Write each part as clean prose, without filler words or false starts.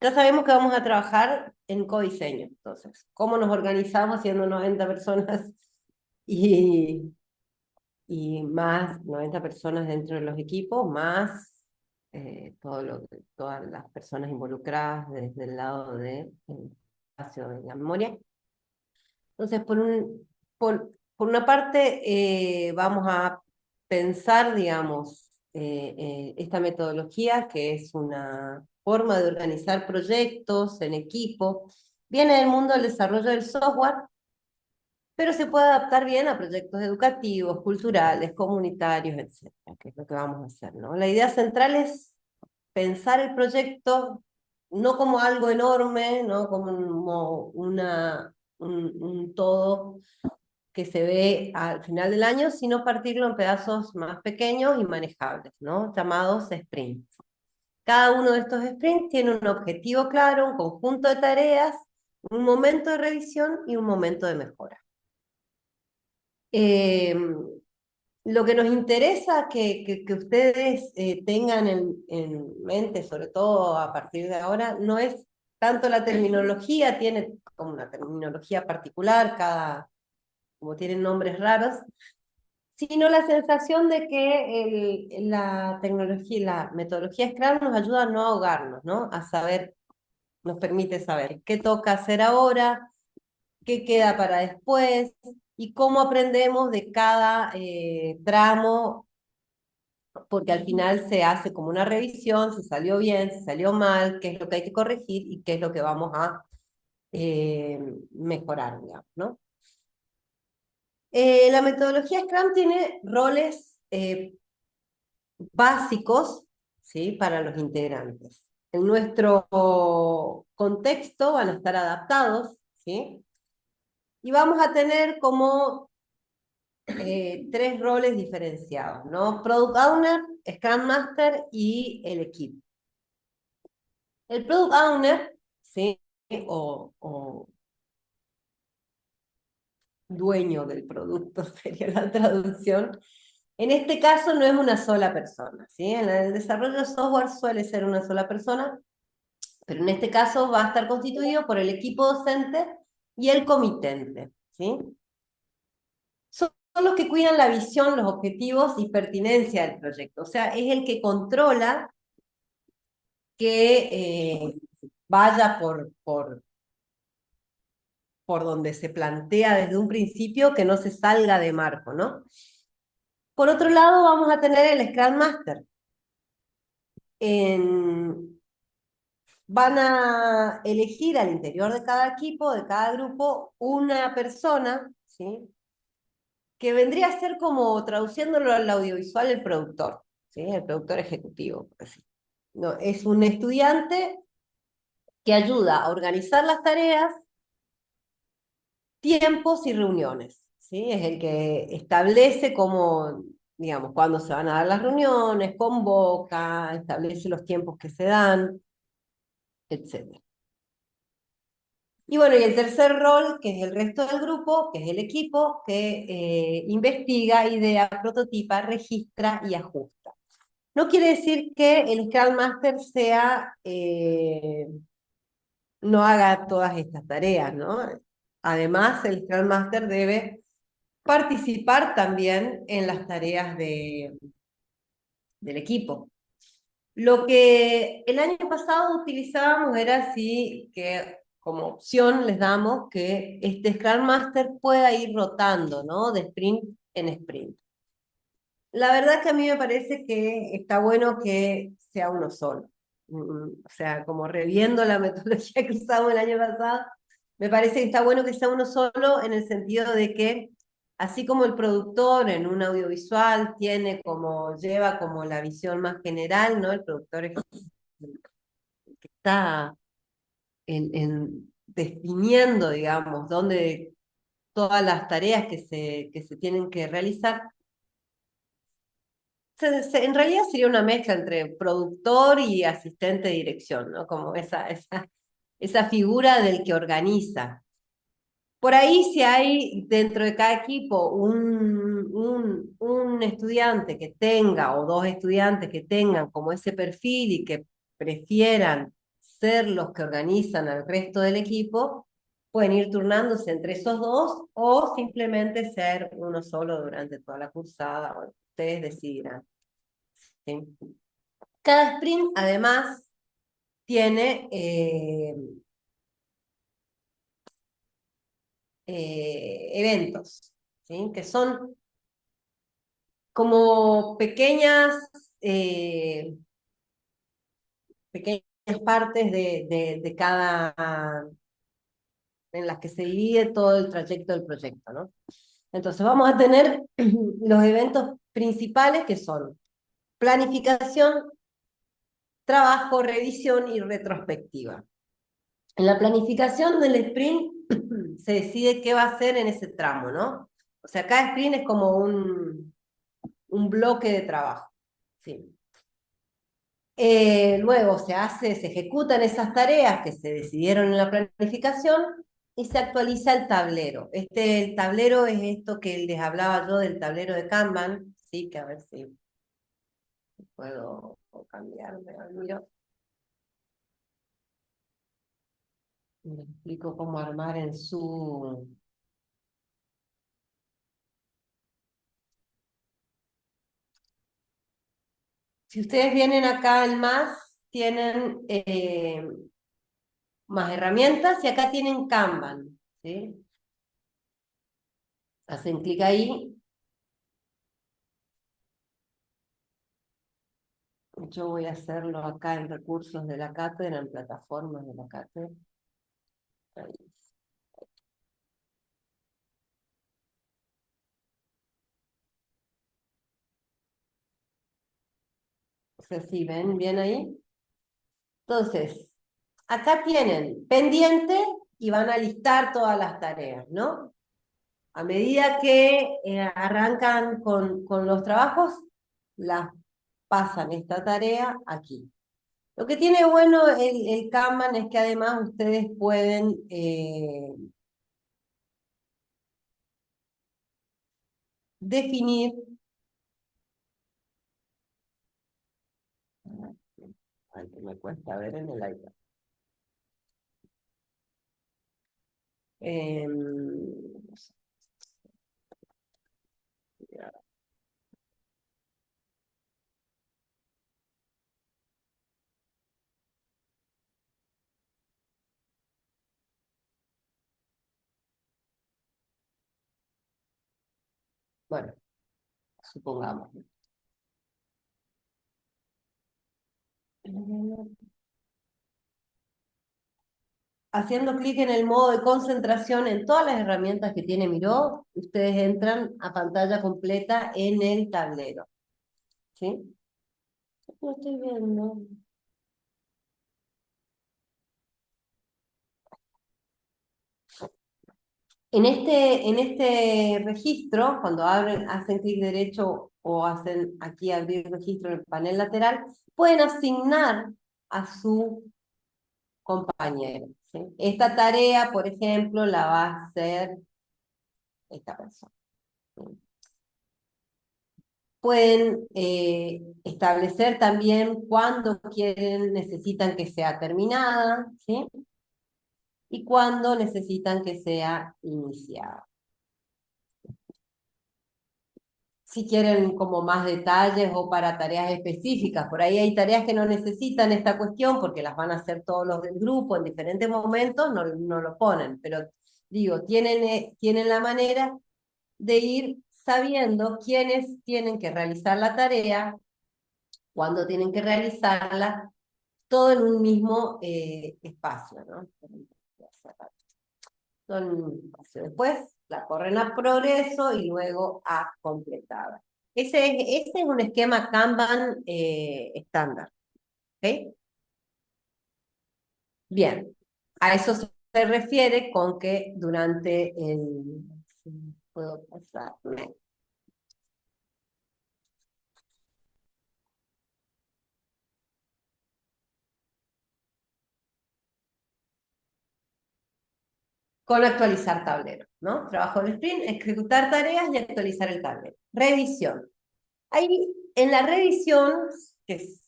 Ya sabemos que vamos a trabajar en codiseño, entonces, ¿cómo nos organizamos siendo 90 personas y, y más 90 personas dentro de los equipos, más todas las personas involucradas desde el lado del espacio de la memoria? Entonces, por una parte, vamos a pensar, digamos, esta metodología, que es una forma de organizar proyectos en equipo. Viene del mundo del desarrollo del software, pero se puede adaptar bien a proyectos educativos, culturales, comunitarios, etcétera, que es lo que vamos a hacer, ¿no? La idea central es pensar el proyecto no como algo enorme, no como un todo que se ve al final del año, sino partirlo en pedazos más pequeños y manejables, ¿no? Llamados sprints. Cada uno de estos sprints tiene un objetivo claro, un conjunto de tareas, un momento de revisión y un momento de mejora. Eh, lo que nos interesa que ustedes tengan en mente, sobre todo a partir de ahora, no es tanto la terminología, tiene como una terminología particular, como tienen nombres raros, sino la sensación de que la tecnología y la metodología Scrum nos ayuda a no ahogarnos, ¿no? A saber, nos permite saber qué toca hacer ahora, qué queda para después, y cómo aprendemos de cada tramo, porque al final se hace como una revisión, si salió bien, si salió mal, qué es lo que hay que corregir y qué es lo que vamos a mejorar, digamos, ¿no? La metodología Scrum tiene roles básicos, ¿sí?, para los integrantes. En nuestro contexto van a estar adaptados, ¿sí? Y vamos a tener como tres roles diferenciados, ¿no? Product Owner, Scrum Master y el equipo. El Product Owner, ¿sí?, o dueño del producto sería la traducción. En este caso no es una sola persona, ¿sí? En el desarrollo de software suele ser una sola persona, pero en este caso va a estar constituido por el equipo docente y el comitente, ¿sí? Son los que cuidan la visión, los objetivos y pertinencia del proyecto. O sea, es el que controla que vaya por donde se plantea desde un principio, que no se salga de marco, ¿no? Por otro lado, vamos a tener el Scrum Master. En, Van a elegir al interior de cada equipo, de cada grupo, una persona, ¿sí?, que vendría a ser como, traduciéndolo al audiovisual, el productor, ¿sí?, el productor ejecutivo, por así. No, es un estudiante que ayuda a organizar las tareas, tiempos y reuniones, ¿sí? Es el que establece cómo, digamos, cuándo se van a dar las reuniones, convoca, establece los tiempos que se dan, etc. Y bueno, y el tercer rol, que es el resto del grupo, que es el equipo, que investiga, idea, prototipa, registra y ajusta. No quiere decir que el Scrum Master no haga todas estas tareas, ¿no? Además, el Scrum Master debe participar también en las tareas del equipo. Lo que el año pasado utilizábamos era así, que como opción les damos que este Scrum Master pueda ir rotando, ¿no?, de sprint en sprint. La verdad que a mí me parece que está bueno que sea uno solo. O sea, como reviendo la metodología que usamos el año pasado, me parece que está bueno que sea uno solo en el sentido de que, así como el productor en un audiovisual lleva como la visión más general, ¿no? El productor es el que está definiendo, digamos, dónde todas las tareas que se tienen que realizar. En realidad sería una mezcla entre productor y asistente de dirección, ¿no? Como esa figura del que organiza. Por ahí, si hay dentro de cada equipo un estudiante que tenga, o dos estudiantes que tengan como ese perfil y que prefieran ser los que organizan al resto del equipo, pueden ir turnándose entre esos dos o simplemente ser uno solo durante toda la cursada, bueno, ustedes decidirán. ¿Sí? Cada sprint, además, tiene eventos, ¿sí? Que son como pequeñas partes de cada, en las que se divide todo el trayecto del proyecto, ¿no? Entonces vamos a tener los eventos principales que son planificación, trabajo, revisión y retrospectiva. En la planificación del sprint se decide qué va a hacer en ese tramo, ¿no? O sea, cada sprint es como un bloque de trabajo. ¿Sí? Luego se ejecutan esas tareas que se decidieron en la planificación y se actualiza el tablero. El tablero es esto que les hablaba yo del tablero de Kanban, ¿sí? Que a ver si puedo cambiarme, miro. Les explico cómo armar en su... Si ustedes vienen acá al más, tienen más herramientas y acá tienen Kanban, ¿sí? Hacen clic ahí. Yo voy a hacerlo acá en recursos de la cátedra, en plataformas de la cátedra. Ahí. O sea, ¿sí ven bien ahí? Entonces, acá tienen pendiente y van a listar todas las tareas, ¿no? A medida que arrancan con los trabajos, las pasan esta tarea aquí. Lo que tiene bueno el Kanban es que además ustedes pueden definir, ay, que me cuesta ver en el iPad. Bueno, supongamos. Haciendo clic en el modo de concentración en todas las herramientas que tiene Miro, ustedes entran a pantalla completa en el tablero. ¿Sí? No estoy viendo. En este registro, cuando hacen clic derecho o hacen aquí abrir registro en el panel lateral, pueden asignar a su compañero. ¿Sí? Esta tarea, por ejemplo, la va a hacer esta persona. ¿Sí? Pueden establecer también cuándo necesitan que sea terminada, ¿sí? Y cuándo necesitan que sea iniciada. Si quieren como más detalles o para tareas específicas, por ahí hay tareas que no necesitan esta cuestión porque las van a hacer todos los del grupo en diferentes momentos, no lo ponen, pero digo, tienen la manera de ir sabiendo quiénes tienen que realizar la tarea, cuándo tienen que realizarla, todo en un mismo espacio, ¿no? Todo en un mismo espacio. Después la corren a progreso y luego a completada. Ese es un esquema Kanban estándar. ¿Ok? Bien, a eso se refiere con que durante el... si puedo pasarme. Con actualizar tablero, ¿no? Trabajo del sprint, ejecutar tareas y actualizar el tablero. Revisión. Ahí, en la revisión, que es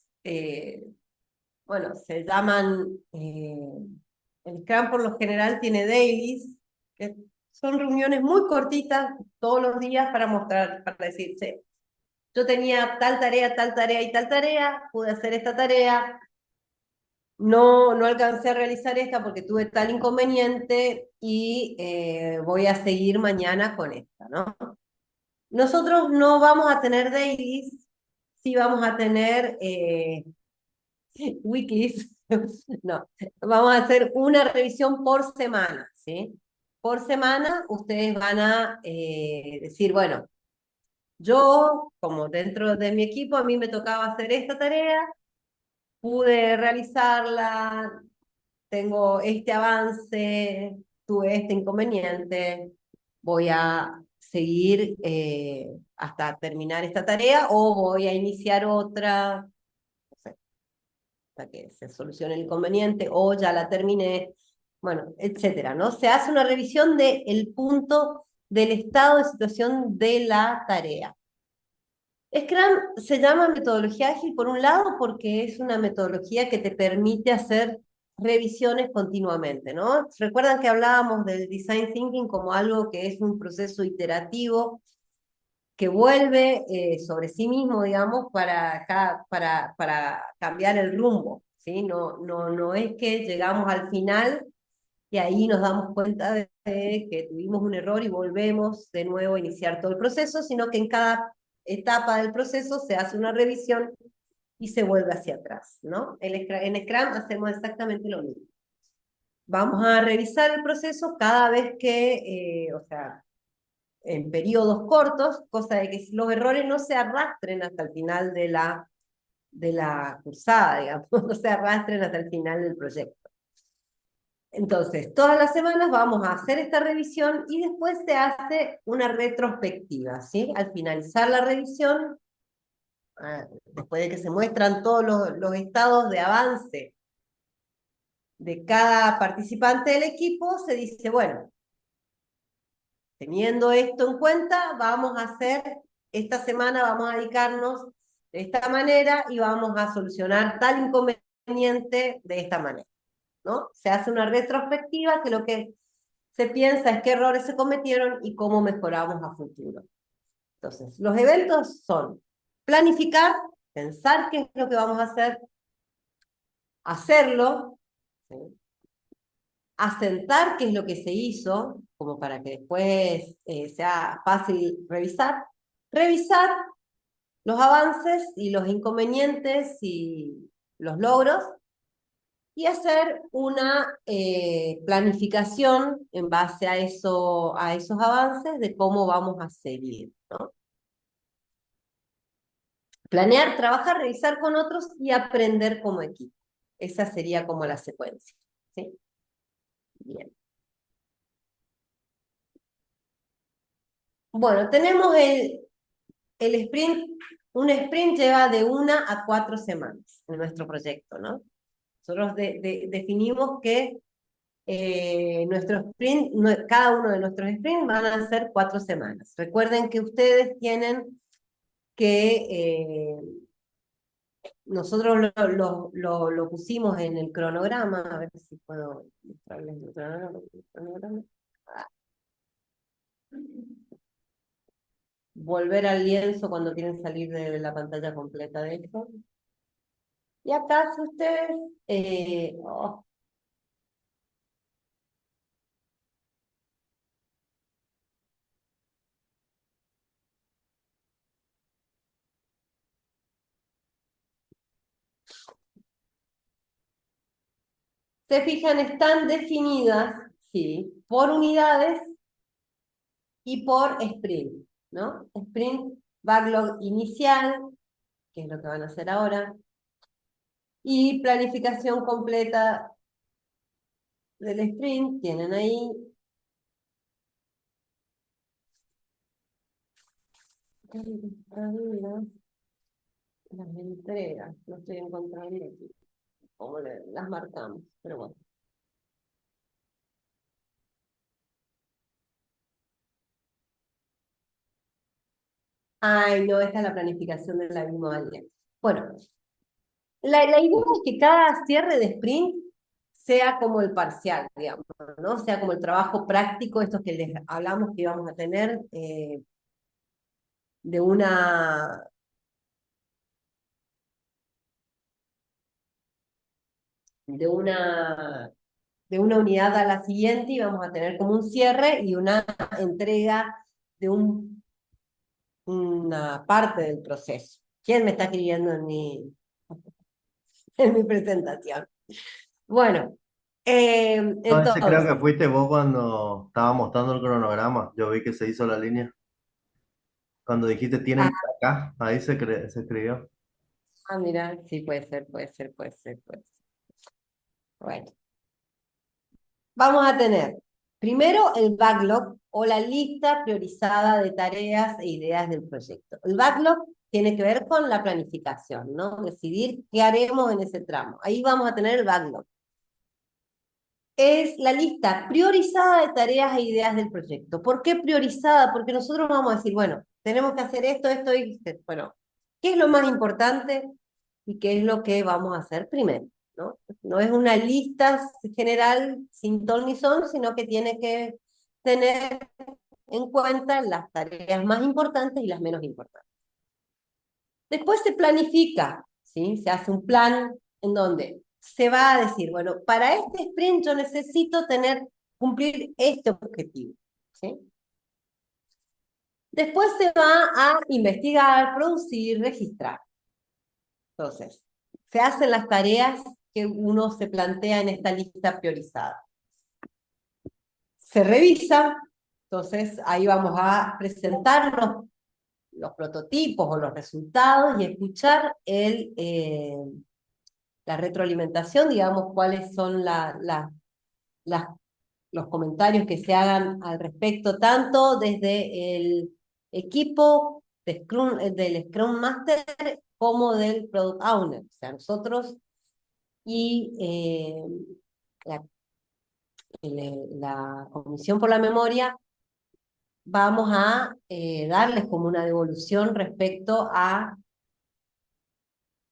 bueno, se llaman, el Scrum por lo general tiene dailies, que son reuniones muy cortitas todos los días para mostrar, para decir, "Sí, yo tenía tal tarea y tal tarea, pude hacer esta tarea, no alcancé a realizar esta porque tuve tal inconveniente y voy a seguir mañana con esta, ¿no? Nosotros no vamos a tener dailies, sí vamos a tener weeklies, no, vamos a hacer una revisión por semana, ¿sí? Por semana ustedes van a decir, bueno, yo, como dentro de mi equipo, a mí me tocaba hacer esta tarea, pude realizarla, tengo este avance, tuve este inconveniente, voy a seguir hasta terminar esta tarea o voy a iniciar otra, no sé, hasta que se solucione el inconveniente o ya la terminé, bueno, etcétera, ¿no? Se hace una revisión del punto del estado de situación de la tarea. Scrum se llama metodología ágil por un lado porque es una metodología que te permite hacer revisiones continuamente, ¿no? Recuerdan que hablábamos del design thinking como algo que es un proceso iterativo que vuelve sobre sí mismo, digamos, para cambiar el rumbo, ¿sí? No es que llegamos al final y ahí nos damos cuenta de que tuvimos un error y volvemos de nuevo a iniciar todo el proceso, sino que en cada etapa del proceso se hace una revisión y se vuelve hacia atrás, ¿no? En Scrum hacemos exactamente lo mismo. Vamos a revisar el proceso cada vez que, o sea, en periodos cortos, cosa de que los errores no se arrastren hasta el final de la cursada, digamos, no se arrastren hasta el final del proyecto. Entonces, todas las semanas vamos a hacer esta revisión y después se hace una retrospectiva, ¿sí? Al finalizar la revisión, después de que se muestran todos los estados de avance de cada participante del equipo, se dice, bueno, teniendo esto en cuenta, vamos a hacer, esta semana vamos a dedicarnos de esta manera y vamos a solucionar tal inconveniente de esta manera, ¿no? Se hace una retrospectiva que lo que se piensa es qué errores se cometieron y cómo mejoramos a futuro. Entonces, los eventos son planificar, pensar qué es lo que vamos a hacer, hacerlo, ¿sí? Asentar qué es lo que se hizo, como para que después sea fácil revisar, revisar los avances y los inconvenientes y los logros, y hacer una planificación en base a, eso, a esos avances de cómo vamos a seguir, ¿no? Planear, trabajar, revisar con otros y aprender como equipo. Esa sería como la secuencia, ¿sí? Bien. Bueno, tenemos el sprint. Un sprint lleva de 1 a 4 semanas en nuestro proyecto, ¿no? Nosotros definimos que nuestro sprint, cada uno de nuestros sprints van a ser 4 semanas. Recuerden que ustedes tienen que, nosotros lo pusimos en el cronograma, a ver si puedo mostrarles el cronograma. Ah, volver al lienzo cuando quieren salir de la pantalla completa de esto. Y acá si ustedes se fijan, están definidas, sí, por unidades y por sprint, ¿no? Sprint, backlog inicial, que es lo que van a hacer ahora, y planificación completa del sprint, tienen ahí. Las entregas, no estoy encontrando aquí cómo las marcamos, pero bueno. Ay, no, esta es la planificación de la misma área. Bueno, la idea es que cada cierre de sprint sea como el parcial, digamos, ¿no? Sea como el trabajo práctico, estos que les hablamos que íbamos a tener de una, de una, de una unidad a la siguiente y vamos a tener como un cierre y una entrega de una parte del proceso. ¿Quién me está escribiendo en mi presentación? Bueno, No, ese creo que entonces, fuiste vos cuando estaba mostrando el cronograma. Yo vi que se hizo la línea. Cuando dijiste tienen que ir acá, ahí se escribió. mira, sí, puede ser, puede ser, puede ser, puede ser. Bueno, vamos a tener primero el backlog o la lista priorizada de tareas e ideas del proyecto. El backlog tiene que ver con la planificación, ¿no? Decidir qué haremos en ese tramo. Ahí vamos a tener el backlog. Es la lista priorizada de tareas e ideas del proyecto. ¿Por qué priorizada? Porque nosotros vamos a decir, bueno, tenemos que hacer esto, esto y bueno, ¿qué es lo más importante y qué es lo que vamos a hacer primero? ¿No? No es una lista general sin ton ni son, sino que tiene que tener en cuenta las tareas más importantes y las menos importantes. Después se planifica, ¿sí? Se hace un plan en donde se va a decir, bueno, para este sprint yo necesito cumplir este objetivo, ¿sí? Después se va a investigar, producir, registrar. Entonces, se hacen las tareas que uno se plantea en esta lista priorizada. Se revisa, entonces ahí vamos a presentar los prototipos o los resultados y escuchar la retroalimentación, digamos, cuáles son las, los comentarios que se hagan al respecto, tanto desde el equipo del Scrum Master como del Product Owner, o sea, nosotros y la, la Comisión por la Memoria vamos a darles como una devolución respecto a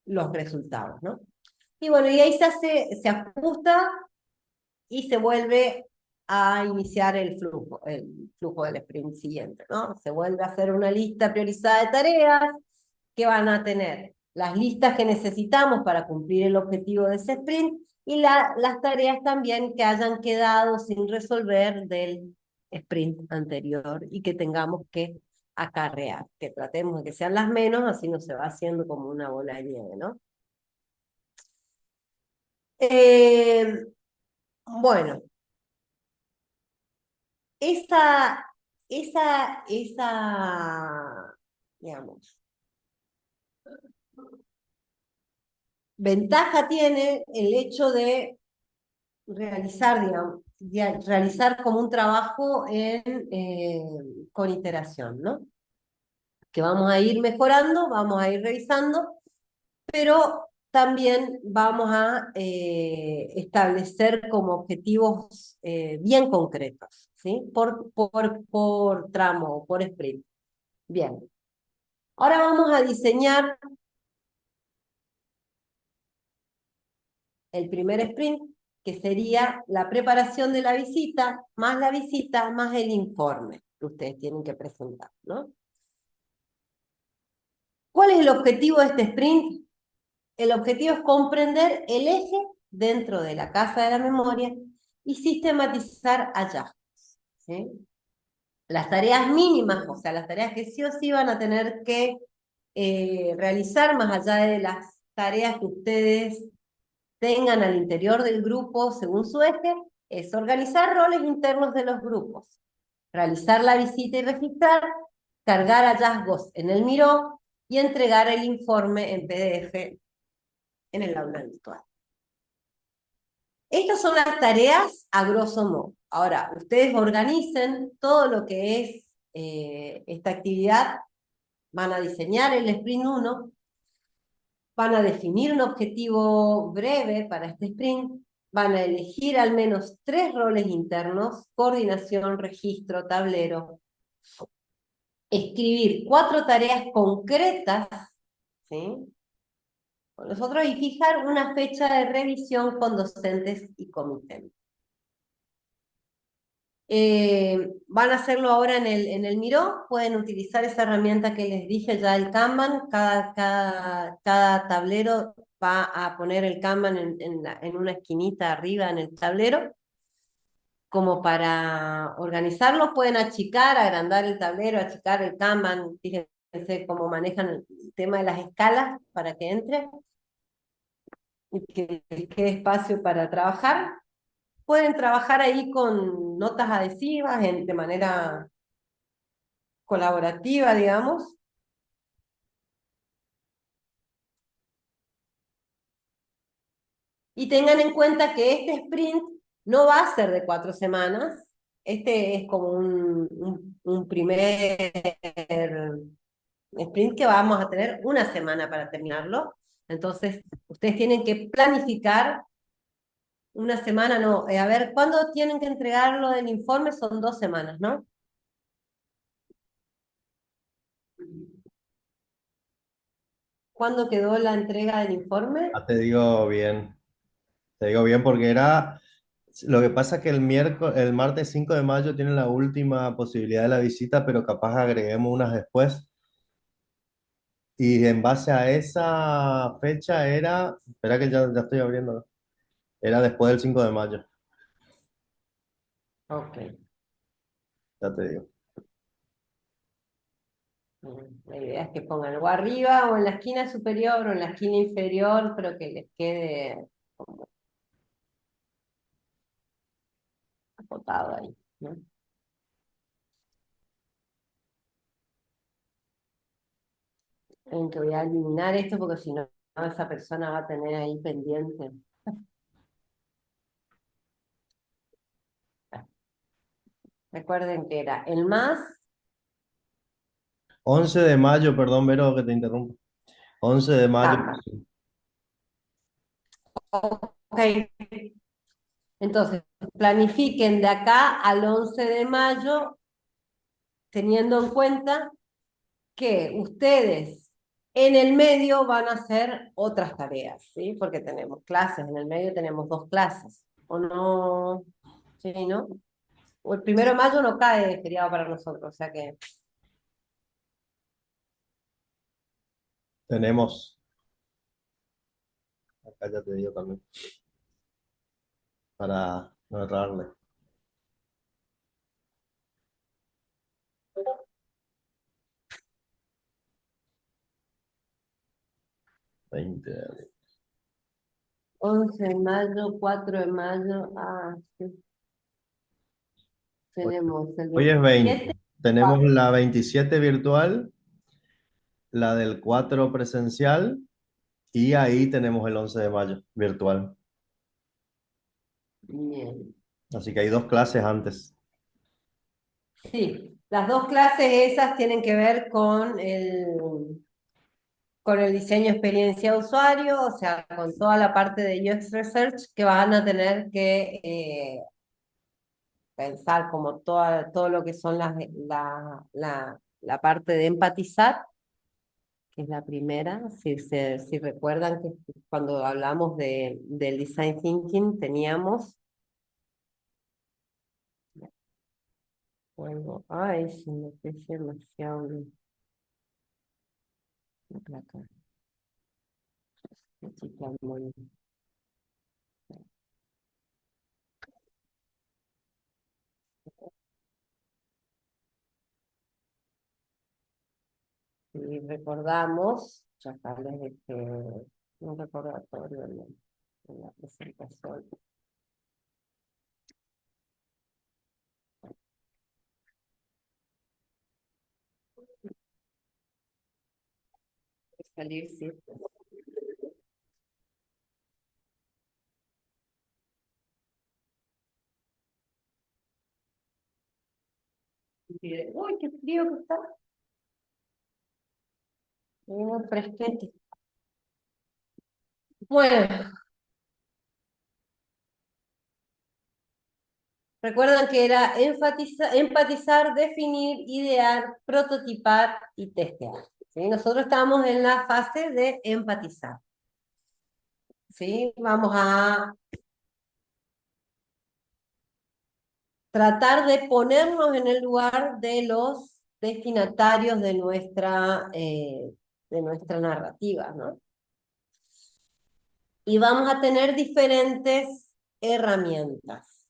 los resultados, ¿no? Y bueno, y ahí se ajusta y se vuelve a iniciar el flujo del sprint siguiente, ¿no? Se vuelve a hacer una lista priorizada de tareas que van a tener las listas que necesitamos para cumplir el objetivo de ese sprint y las tareas también que hayan quedado sin resolver del sprint anterior y que tengamos que acarrear, que tratemos de que sean las menos, así no se va haciendo como una bola de nieve, ¿no? Eh, bueno, esa, digamos, ventaja tiene el hecho de realizar, digamos, realizar como un trabajo con iteración, ¿no? Que vamos a ir mejorando, vamos a ir revisando, pero también vamos a establecer como objetivos bien concretos, ¿sí? Por tramo, por sprint. Bien. Ahora vamos a diseñar el primer sprint, que sería la preparación de la visita, más el informe que ustedes tienen que presentar, ¿no? ¿Cuál es el objetivo de este sprint? El objetivo es comprender el eje dentro de la casa de la memoria y sistematizar hallazgos, ¿sí? Las tareas mínimas, o sea, las tareas que sí o sí van a tener que realizar más allá de las tareas que ustedes tengan al interior del grupo según su eje, es organizar roles internos de los grupos, realizar la visita y registrar, cargar hallazgos en el Miro y entregar el informe en PDF en el aula virtual. Estas son las tareas a grosso modo. Ahora, ustedes organicen todo lo que es esta actividad, van a diseñar el sprint 1, van a definir un objetivo breve para este sprint, van a elegir al menos 3 roles internos: coordinación, registro, tablero, escribir 4 tareas concretas, ¿sí? con nosotros y fijar una fecha de revisión con docentes y comité. Van a hacerlo ahora en el Miro, pueden utilizar esa herramienta que les dije ya, el Kanban, cada tablero va a poner el Kanban en una esquinita arriba en el tablero, como para organizarlo, pueden achicar, agrandar el tablero, achicar el Kanban, fíjense cómo manejan el tema de las escalas para que entre y que les quede espacio para trabajar. Pueden trabajar ahí con notas adhesivas de manera colaborativa, digamos. Y tengan en cuenta que este sprint no va a ser de 4 semanas. Este es como un primer sprint que vamos a tener una semana para terminarlo. Entonces, ustedes tienen que planificar una semana, no, a ver, ¿cuándo tienen que entregarlo del informe? Son 2 semanas, ¿no? ¿Cuándo quedó la entrega del informe? Ah, te digo bien porque era, lo que pasa es que el martes 5 de mayo tiene la última posibilidad de la visita, pero capaz agreguemos unas después. Y en base a esa fecha era, espera que ya estoy abriendo, ¿no? Era después del 5 de mayo, Ok. ya te digo. La idea es que pongan o arriba o en la esquina superior o en la esquina inferior, pero que les quede como acotado ahí, ¿no? En que voy a eliminar esto porque si no, esa persona va a tener ahí pendiente. Recuerden que era el más, 11 de mayo, perdón, Vero, que te interrumpo. 11 de mayo. Canva. Ok, entonces planifiquen de acá al 11 de mayo, teniendo en cuenta que ustedes en el medio van a hacer otras tareas, ¿sí? Porque tenemos clases, en el medio tenemos 2 clases, ¿o no? Sí, ¿no? O el 1 de mayo no cae de feriado para nosotros, o sea que Tenemos, acá ya te digo también, para no errarle. 20 de abril. 11 de mayo, 4 de mayo, sí, Hoy, tenemos el hoy es 20. 27, Tenemos la 27 virtual, la del 4 presencial y ahí tenemos el 11 de mayo virtual. bien. Así que hay 2 clases antes. Sí, las 2 clases esas tienen que ver con el diseño experiencia de usuario, o sea, con toda la parte de UX Research que van a tener que pensar como todo lo que son la parte de empatizar, que es la primera. Si recuerdan que cuando hablamos del Design Thinking teníamos, bueno, ay, se me parece demasiado la placa, la chica muy- Y recordamos, ya acá les dejé un recordatorio en la presentación. Salir, sí. Uy, qué frío que está. Muy fresquete. Bueno, recuerdan que era empatizar, definir, idear, prototipar y testear. ¿Sí? Nosotros estamos en la fase de empatizar. ¿sí? Vamos a tratar de ponernos en el lugar de los destinatarios de nuestra narrativa, ¿no? Y vamos a tener diferentes herramientas.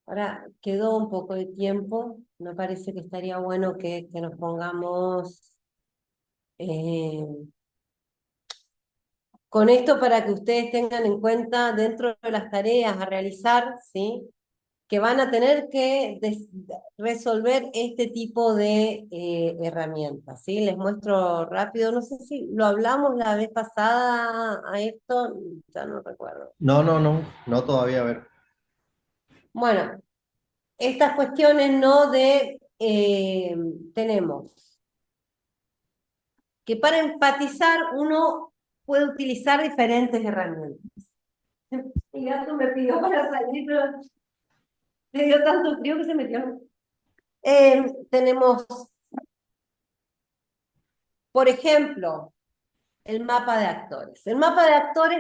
Ahora quedó un poco de tiempo, me parece que estaría bueno que nos pongamos eh, con esto para que ustedes tengan en cuenta dentro de las tareas a realizar, ¿sí? Que van a tener que resolver este tipo de herramientas, ¿sí? Les muestro rápido, no sé si lo hablamos la vez pasada a esto, ya no recuerdo. No, no, no, no todavía, a ver. Bueno, estas cuestiones, ¿no? Tenemos que para empatizar uno puede utilizar diferentes herramientas. Mi gato me pidió para salir, pero le dio tanto frío que se metió. Tenemos, por ejemplo, el mapa de actores. El mapa de actores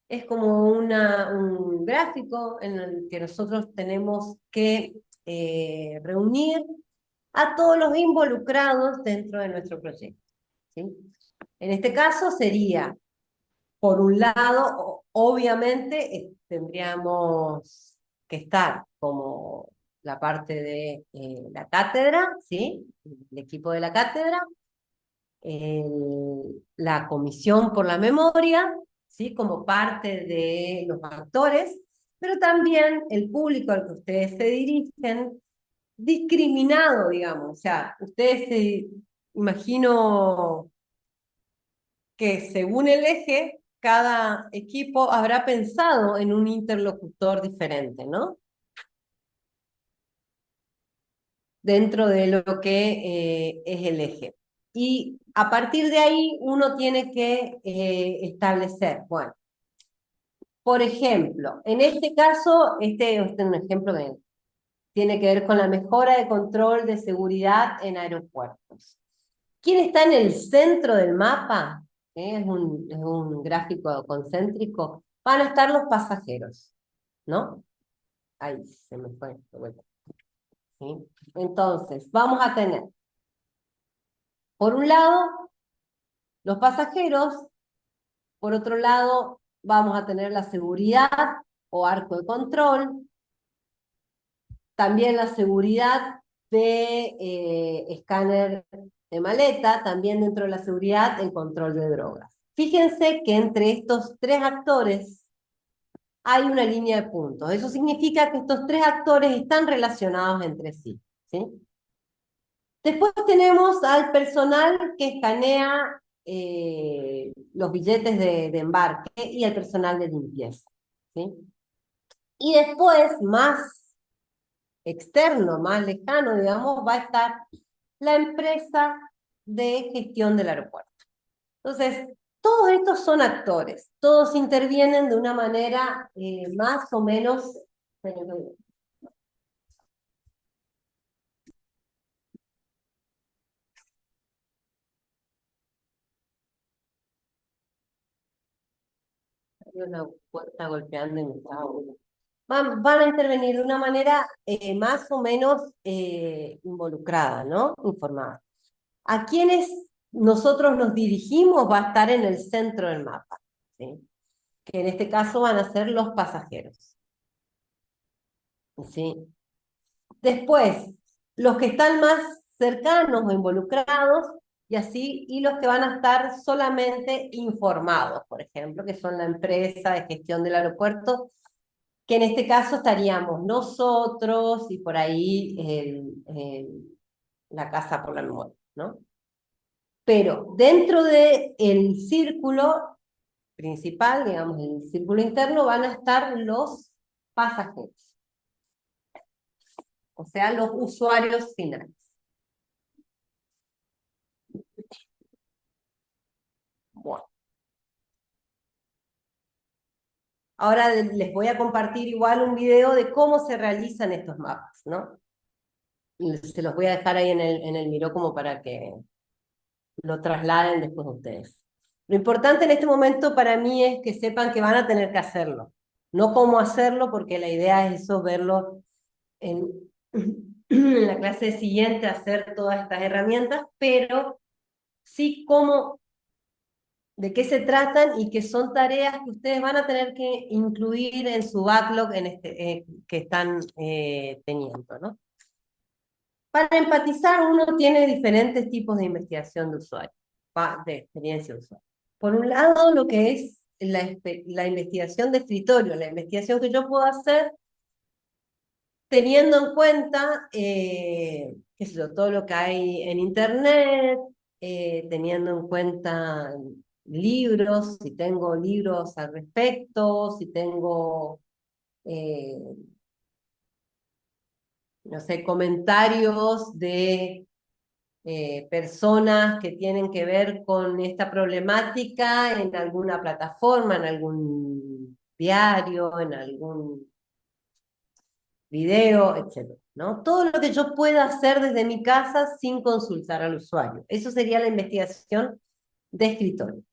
es como un gráfico en el que nosotros tenemos que reunir a todos los involucrados dentro de nuestro proyecto, ¿sí? En este caso sería, por un lado, obviamente tendríamos que estar como la parte de la cátedra, ¿sí? El equipo de la cátedra, la comisión por la memoria, ¿sí? Como parte de los actores, pero también el público al que ustedes se dirigen, discriminado, digamos. O sea, ustedes se, imagino que según el eje, cada equipo habrá pensado en un interlocutor diferente, ¿no? Dentro de lo que es el eje. Y a partir de ahí uno tiene que establecer, bueno, por ejemplo, en este caso, este es un ejemplo que tiene que ver con la mejora de control de seguridad en aeropuertos. ¿Quién está en el centro del mapa? Es un gráfico concéntrico. Van a estar los pasajeros, ¿no? Ahí se me fue de vuelta, ¿sí? Entonces, vamos a tener, por un lado, los pasajeros, por otro lado, vamos a tener la seguridad o arco de control, también la seguridad de escáner de maleta, también dentro de la seguridad el control de drogas. Fíjense que entre estos tres actores hay una línea de puntos. Eso significa que estos tres actores están relacionados entre sí, ¿sí? Después tenemos al personal que escanea los billetes de embarque y al personal de limpieza, ¿sí? Y después, más externo, más lejano, digamos, va a estar la empresa de gestión del aeropuerto. Entonces, todos estos son actores, todos intervienen de una manera más o menos... Hay una puerta golpeando y me estaba van a intervenir de una manera más o menos involucrada, ¿no? Informada. A quienes nosotros nos dirigimos va a estar en el centro del mapa, ¿sí? Que en este caso van a ser los pasajeros, ¿sí? Después, los que están más cercanos o involucrados, y así, y los que van a estar solamente informados, por ejemplo, que son la empresa de gestión del aeropuerto, que en este caso estaríamos nosotros y por ahí la Casa por la Memoria, ¿no? Pero dentro del círculo principal, digamos, el círculo interno, van a estar los pasajeros, o sea, los usuarios finales. Bueno, ahora les voy a compartir igual un video de cómo se realizan estos mapas, ¿no? Y se los voy a dejar ahí en el Miro como para que lo trasladen después ustedes. Lo importante en este momento para mí es que sepan que van a tener que hacerlo, no cómo hacerlo, porque la idea es eso, verlo en, en la clase siguiente, hacer todas estas herramientas, pero sí cómo, de qué se tratan y que son tareas que ustedes van a tener que incluir en su backlog que están teniendo, ¿no? Para empatizar, uno tiene diferentes tipos de investigación de usuario, de experiencia de usuario. Por un lado, lo que es la investigación de escritorio, la investigación que yo puedo hacer teniendo en cuenta, qué sé yo, todo lo que hay en Internet, teniendo en cuenta libros, si tengo libros al respecto, si tengo, eh, no sé, comentarios de personas que tienen que ver con esta problemática en alguna plataforma, en algún diario, en algún video, etcétera, ¿no? Todo lo que yo pueda hacer desde mi casa sin consultar al usuario. Eso sería la investigación de escritorio.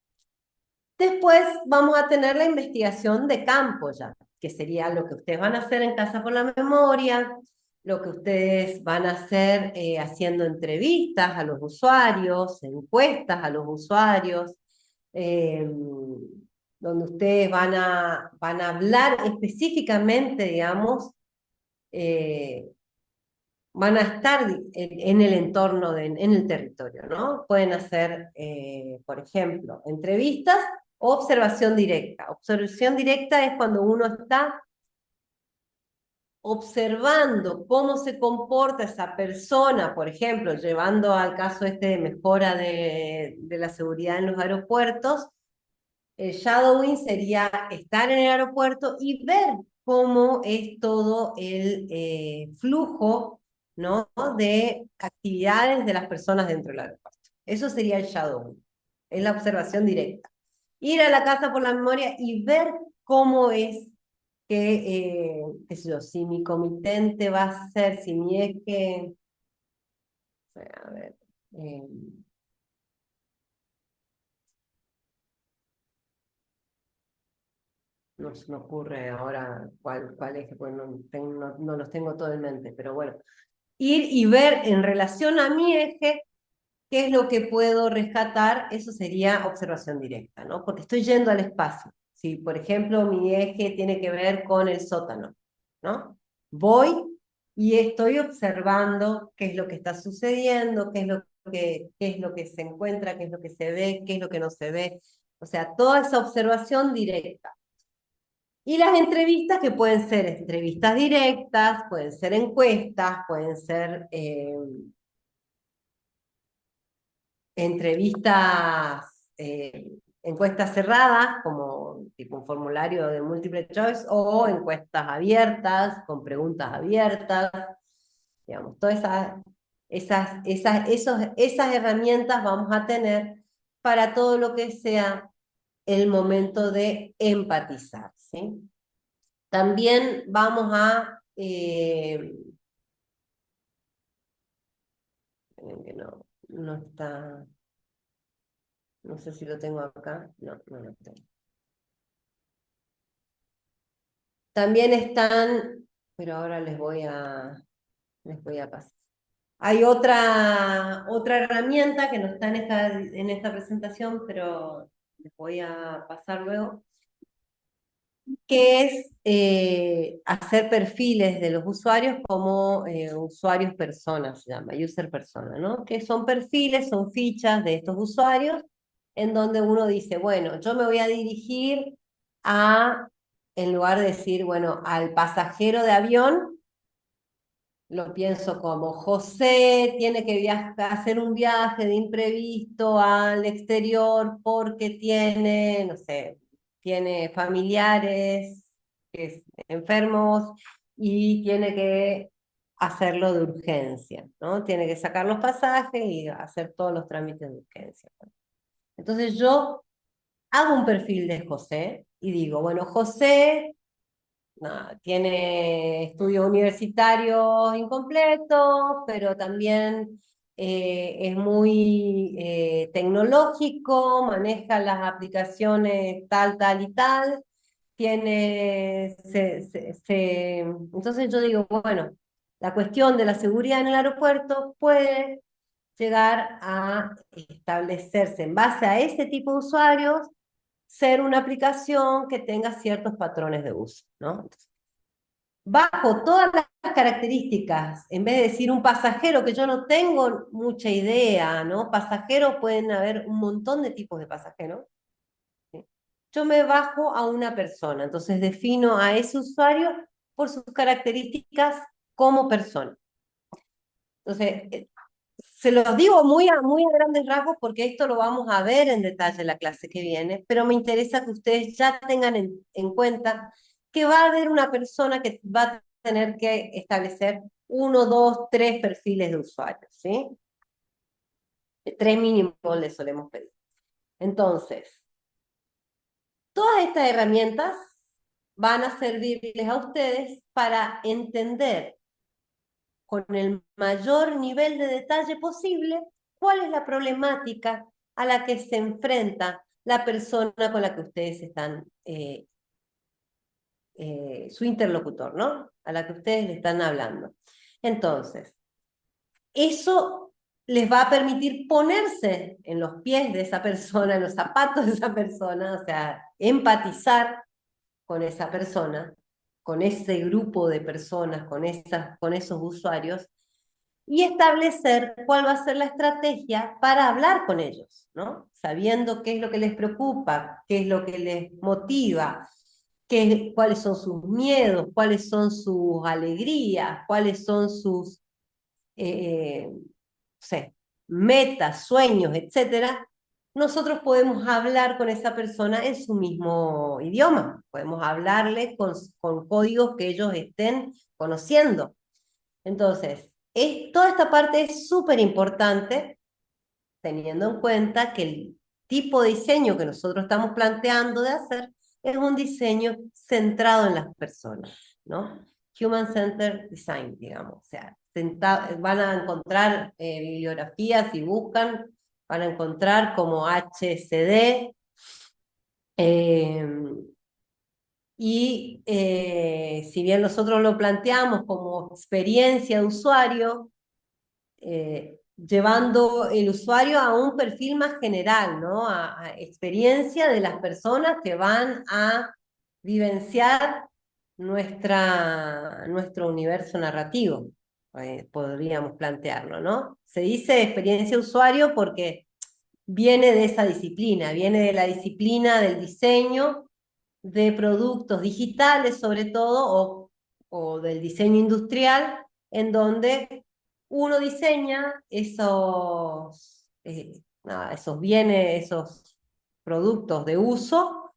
Después vamos a tener la investigación de campo ya, que sería lo que ustedes van a hacer en Casa por la Memoria, lo que ustedes van a hacer haciendo entrevistas a los usuarios, encuestas a los usuarios, eh, donde ustedes van a hablar específicamente, digamos, eh, van a estar en el entorno, en el territorio, ¿no? Pueden hacer, por ejemplo, entrevistas o observación directa. Observación directa es cuando uno está observando cómo se comporta esa persona, por ejemplo, llevando al caso este de mejora de la seguridad en los aeropuertos. El shadowing sería estar en el aeropuerto y ver cómo es todo el flujo, ¿no?, de actividades de las personas dentro del aeropuerto. Eso sería el shadowing, es la observación directa. Ir a la casa por la memoria y ver cómo es qué sé yo, si mi comitente va a ser, si mi eje, a ver, eh, no se me ocurre ahora cuál es, pues no los tengo todo en mente, pero bueno, ir y ver en relación a mi eje qué es lo que puedo rescatar, eso sería observación directa, ¿no? Porque estoy yendo al espacio. Si, por ejemplo, mi eje tiene que ver con el sótano, ¿no? Voy y estoy observando qué es lo que está sucediendo, qué es lo que se encuentra, qué es lo que se ve, qué es lo que no se ve. O sea, toda esa observación directa. Y las entrevistas, que pueden ser entrevistas directas, pueden ser encuestas, pueden ser entrevistas, encuestas cerradas, como tipo un formulario de multiple choice, o encuestas abiertas, con preguntas abiertas, digamos, todas esas herramientas vamos a tener para todo lo que sea el momento de empatizar, ¿sí? También vamos a, que no está, no sé si lo tengo acá, no lo tengo. También están, pero ahora les voy a pasar. Hay otra herramienta que no está en esta presentación, pero les voy a pasar luego, que es hacer perfiles de los usuarios como usuarios personas, se llama, user persona, ¿no? Que son perfiles, son fichas de estos usuarios, en donde uno dice, bueno, yo me voy a dirigir a, en lugar de decir, bueno, al pasajero de avión, lo pienso como José tiene que hacer un viaje de imprevisto al exterior porque tiene, no sé, tiene familiares enfermos y tiene que hacerlo de urgencia, ¿no? Tiene que sacar los pasajes y hacer todos los trámites de urgencia. Entonces yo hago un perfil de José y digo, bueno, José tiene estudios universitarios incompletos, pero también es muy tecnológico, maneja las aplicaciones tal, tal y tal, entonces yo digo, bueno, la cuestión de la seguridad en el aeropuerto puede llegar a establecerse en base a ese tipo de usuarios, ser una aplicación que tenga ciertos patrones de uso, ¿no? Bajo todas las características, en vez de decir un pasajero, que yo no tengo mucha idea, ¿no? Pasajeros pueden haber un montón de tipos de pasajeros. ¿Sí? Yo me bajo a una persona, entonces defino a ese usuario por sus características como persona. Entonces, se los digo muy a grandes rasgos porque esto lo vamos a ver en detalle en la clase que viene, pero me interesa que ustedes ya tengan en cuenta que va a haber una persona que va a tener que establecer uno, dos, tres perfiles de usuarios, ¿sí? Tres mínimos les solemos pedir. Entonces, todas estas herramientas van a servirles a ustedes para entender con el mayor nivel de detalle posible cuál es la problemática a la que se enfrenta la persona con la que ustedes están, su interlocutor, ¿no? A la que ustedes le están hablando. Entonces, eso les va a permitir ponerse en los pies de esa persona, en los zapatos de esa persona, o sea, empatizar con esa persona, con ese grupo de personas, con esos usuarios, y establecer cuál va a ser la estrategia para hablar con ellos, ¿no? Sabiendo qué es lo que les preocupa, qué es lo que les motiva, cuáles son sus miedos, cuáles son sus alegrías, cuáles son sus, no sé, metas, sueños, etcétera. Nosotros podemos hablar con esa persona en su mismo idioma, podemos hablarle con códigos que ellos estén conociendo. Entonces, toda esta parte es súper importante, teniendo en cuenta que el tipo de diseño que nosotros estamos planteando de hacer es un diseño centrado en las personas, ¿no? Human-centered design, digamos. O sea, van a encontrar bibliografías si buscan, van a encontrar como HCD, y si bien nosotros lo planteamos como experiencia de usuario, llevando el usuario a un perfil más general, ¿no? A experiencia de las personas que van a vivenciar nuestro universo narrativo, podríamos plantearlo, ¿no? Se dice experiencia usuario porque viene de esa disciplina, viene de la disciplina del diseño de productos digitales sobre todo, o del diseño industrial, en donde uno diseña esos bienes, esos productos de uso,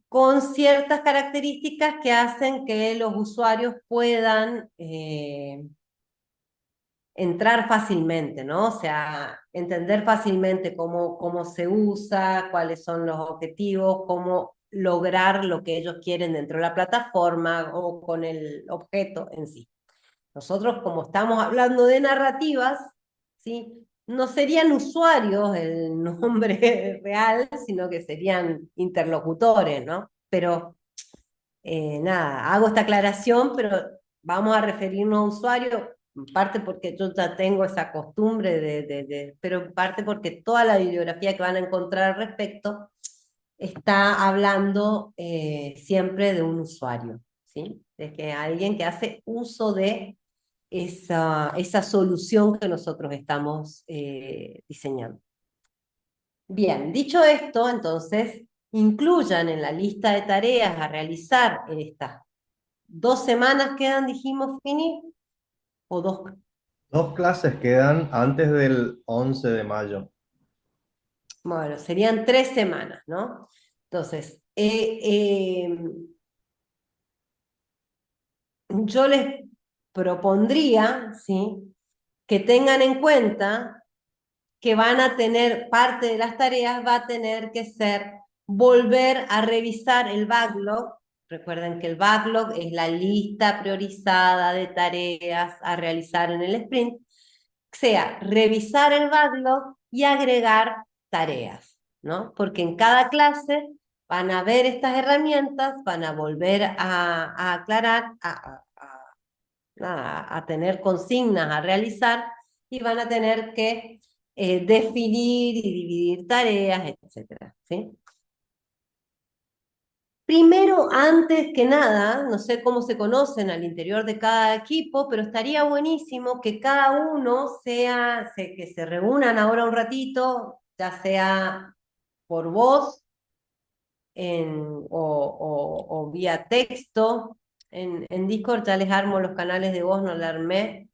con ciertas características que hacen que los usuarios puedan entrar fácilmente, ¿no? O sea, entender fácilmente cómo se usa, cuáles son los objetivos, cómo lograr lo que ellos quieren dentro de la plataforma o con el objeto en sí. Nosotros, como estamos hablando de narrativas, ¿sí? No serían usuarios el nombre real, sino que serían interlocutores, ¿no? Pero nada, hago esta aclaración, pero vamos a referirnos a usuarios, en parte porque yo ya tengo esa costumbre pero en parte porque toda la bibliografía que van a encontrar al respecto está hablando siempre de un usuario, ¿sí? De que alguien que hace uso de esa solución que nosotros estamos diseñando. Bien, dicho esto, entonces, incluyan en la lista de tareas a realizar en estas 2 semanas quedan, dijimos, Fini, o dos. Dos clases quedan antes del 11 de mayo. Bueno, serían 3 semanas, ¿no? Entonces, yo les propondría, ¿sí? Que tengan en cuenta que van a tener, parte de las tareas va a tener que ser volver a revisar el backlog. Recuerden que el backlog es la lista priorizada de tareas a realizar en el sprint. sea revisar el backlog y agregar tareas, ¿no? Porque en cada clase van a ver estas herramientas, van a volver a aclarar, a tener consignas a realizar y van a tener que definir y dividir tareas, etcétera, ¿sí? Primero, antes que nada, no sé cómo se conocen al interior de cada equipo, pero estaría buenísimo que cada uno que se reúnan ahora un ratito, ya sea por voz o vía texto. En Discord ya les armo los canales de voz, no le armé,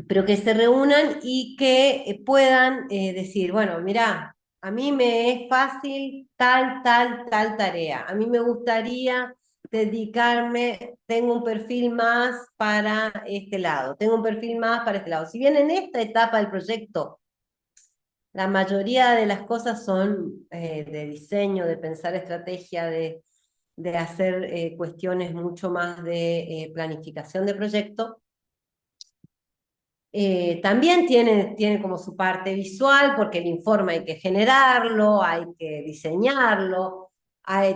pero que se reúnan y que puedan decir, bueno, mira, a mí me es fácil tal tarea, a mí me gustaría dedicarme, tengo un perfil más para este lado, tengo un perfil más para este lado. Si bien en esta etapa del proyecto la mayoría de las cosas son de diseño, de pensar estrategia, de hacer cuestiones mucho más de planificación de proyecto, también tiene como su parte visual, porque el informe hay que generarlo, hay que diseñarlo,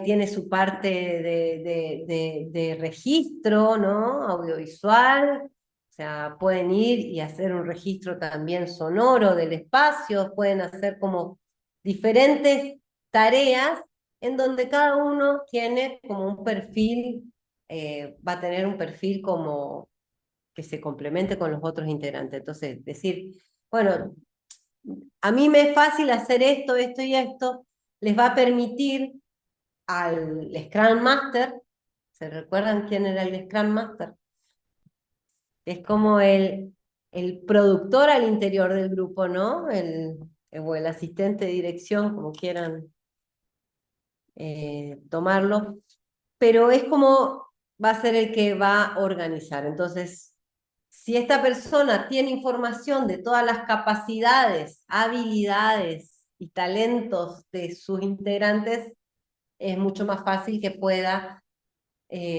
tiene su parte de registro, ¿no? Audiovisual, o sea, pueden ir y hacer un registro también sonoro del espacio, pueden hacer como diferentes tareas en donde cada uno tiene como un perfil, va a tener un perfil como que se complemente con los otros integrantes. Entonces, decir, bueno, a mí me es fácil hacer esto y esto, les va a permitir al Scrum Master, ¿se recuerdan quién era el Scrum Master? Es como el productor al interior del grupo, ¿no? O el asistente de dirección, como quieran tomarlo, pero es como va a ser el que va a organizar. Entonces, si esta persona tiene información de todas las capacidades, habilidades y talentos de sus integrantes, es mucho más fácil que pueda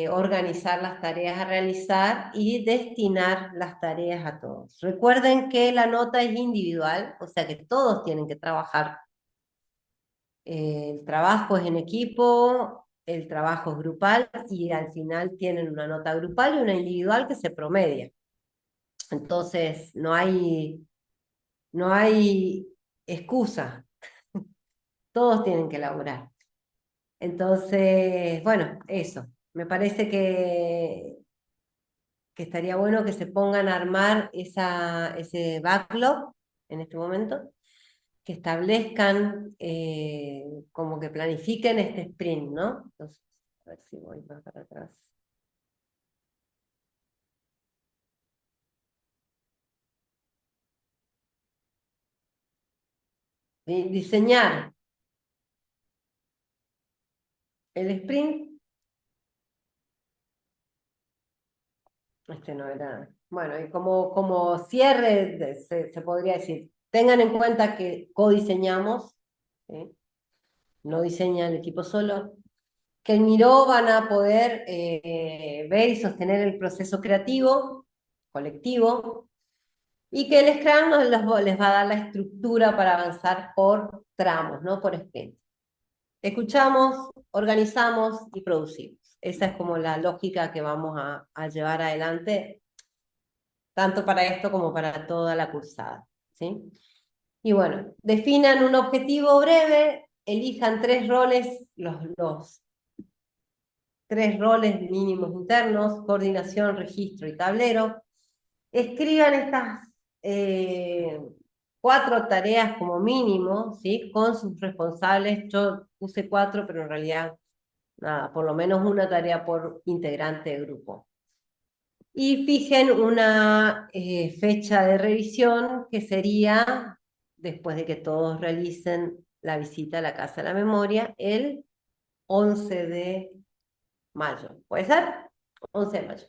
organizar las tareas a realizar y destinar las tareas a todos. Recuerden que la nota es individual, o sea que todos tienen que trabajar. El trabajo es en equipo, el trabajo es grupal y al final tienen una nota grupal y una individual que se promedia. Entonces, no hay excusa, todos tienen que laburar. Entonces, bueno, eso. Me parece que estaría bueno que se pongan a armar ese backlog en este momento, que establezcan, como que planifiquen este sprint, ¿no? Entonces, a ver si voy más para atrás. Diseñar el sprint. Este no era. Bueno, y como cierre, se podría decir, tengan en cuenta que codiseñamos, ¿sí? No diseña el equipo solo, que en Miro van a poder ver y sostener el proceso creativo, colectivo, y que el Scrum les va a dar la estructura para avanzar por tramos, ¿no? Por sprint. Escuchamos, organizamos y producimos. Esa es como la lógica que vamos a llevar adelante tanto para esto como para toda la cursada, ¿sí? Y bueno, definan un objetivo breve, elijan tres roles, los tres roles mínimos internos, coordinación, registro y tablero. Escriban estas eh, cuatro tareas como mínimo, ¿sí? Con sus responsables. Yo puse cuatro, pero en realidad, nada, por lo menos una tarea por integrante de grupo. Y fijen una fecha de revisión que sería, después de que todos realicen la visita a la Casa de la Memoria, el 11 de mayo. ¿Puede ser? 11 de mayo.